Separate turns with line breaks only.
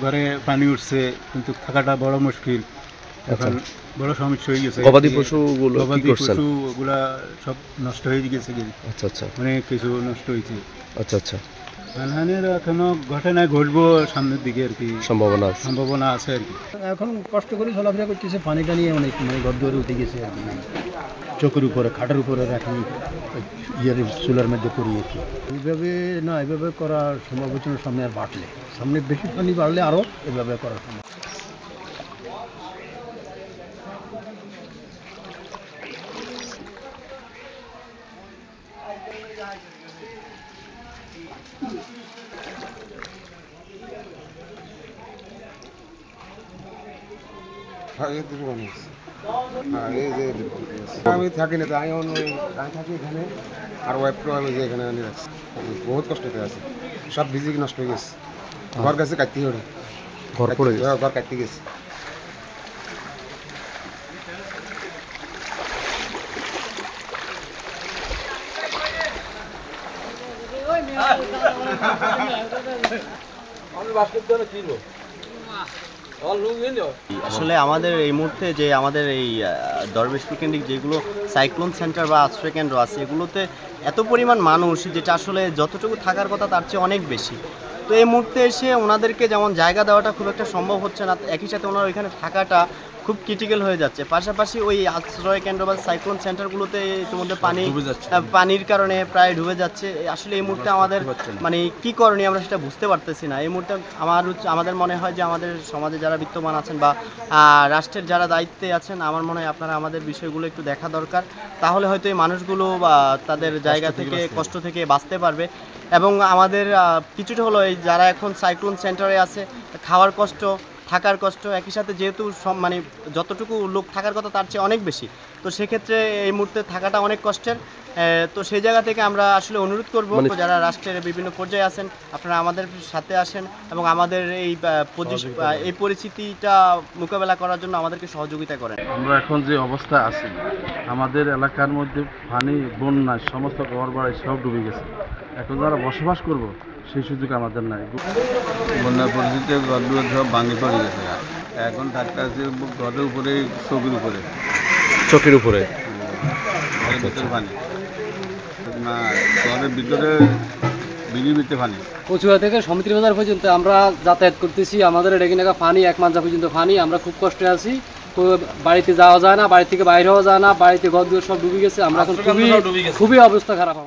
ঘরে পানি উঠছে কিন্তু থাকাটা বড় মুশকিল। এখন বড় সমস্যা হয়ে গেছে।
গবাদি পশুগুলো কি করছেন?
পশুগুলা সব নষ্ট হয়ে গেছে।
আচ্ছা আচ্ছা,
অনেক কিছু নষ্ট হয়েছে।
আচ্ছা আচ্ছা,
মানহানির এখনো ঘটনা ঘটবো সামনের দিকে আর কি, সম্ভাবনা আছে আর কি।
এখন কষ্ট করে চলাফেরা করতেছে, পানিটা নিয়ে অনেক ঘর দুয়ারে উঠে গেছে আর কি। চোখের উপরে, খাটের উপরে রাখি, চুলার মধ্যে করিয়েছি। এভাবে করার সম্ভাবনা সামনে আর বাড়লে, সামনে বেশি পানি বাড়লে আরও এভাবে করার সম্ভব।
আমি থাকি না, তাই আমি থাকি এখানে, আর ওয়াইফকে আমি যে এখানে আনি রাখছি। বহুত কষ্টতে আছে, সব ভিজি নষ্ট হয়ে গেছে। ঘর গেছে কাটতে হবে, ঘর কাটতে গেছে।
আসলে আমাদের এই মুহূর্তে যে আমাদের এই দরবেশপুর কেন্দ্রিক যেগুলো সাইক্লোন সেন্টার বা আশ্রয় কেন্দ্র আছে, এগুলোতে এত পরিমাণ মানুষ, যেটা আসলে যতটুকু থাকার কথা তার চেয়ে অনেক বেশি। তো এই মুহূর্তে এসে ওনাদেরকে যেমন জায়গা দেওয়াটা খুব একটা সম্ভব হচ্ছে না, একই সাথে ওনারা ওইখানে থাকাটা খুব ক্রিটিক্যাল হয়ে যাচ্ছে। পাশাপাশি ওই আশ্রয় কেন্দ্র বা সাইক্লোন সেন্টারগুলোতে ইতিমধ্যে পানির কারণে প্রায় ডুবে যাচ্ছে। আসলে এই মুহূর্তে আমাদের মানে কি করণীয় আমরা সেটা বুঝতে পারতেছি না। এই মুহূর্তে আমাদের মনে হয় যে আমাদের সমাজে যারা বিত্তমান আছেন বা রাষ্ট্রের যারা দায়িত্বে আছেন, আমার মনে হয় আপনারা আমাদের বিষয়গুলো একটু দেখা দরকার। তাহলে হয়তো এই মানুষগুলো বা তাদের জায়গা থেকে কষ্ট থেকে বাঁচতে পারবে। এবং আমাদের কিছুটা হলো এই যারা এখন সাইক্লোন সেন্টারে আছে, খাওয়ার কষ্ট, থাকার কষ্ট, একই সাথে যেহেতু মানে যতটুকু লোক থাকার কথা তার চেয়ে অনেক বেশি, তো সেক্ষেত্রে এই মুহূর্তে থাকাটা অনেক কষ্টের। তো সেই জায়গা থেকে আমরা আসলে অনুরোধ করব যারা রাষ্ট্রের বিভিন্ন পর্যায়ে আছেন, আপনারা আমাদের সাথে আসেন এবং আমাদের এই পরিস্থিতিটা মোকাবেলা করার জন্য আমাদেরকে সহযোগিতা করেন।
আমরা এখন যে অবস্থায় আছি, আমাদের এলাকার মধ্যে পানি, বন্যায় সমস্ত ঘর বাড়ি সব ডুবে গেছে। এখন যারা বসবাস করব সেই সুযোগ আমাদের নাই।
বন্যার পরিস্থিতিতে ঘরদুয়ার সব ভাঙে পড়ে গেছে। এখন থাকতে আছে ঘরের উপরে, চোখের উপরে পানি না, ঘরের ভিতরে বিড়িতে পানি।
কচুয়া থেকে সমিতির বাজার পর্যন্ত আমরা যাতায়াত করতেছি, আমাদের এখানে পানি 1 মাঞ্জা পর্যন্ত পানি। আমরা খুব কষ্টে আছি, তো বাড়িতে যাওয়া যায় না, বাড়ি থেকে বাইরে হওয়া যায় না, বাড়িতে ঘর দুয়ার সব ডুবে গেছে। আমরা এখন খুবই অবস্থা খারাপ।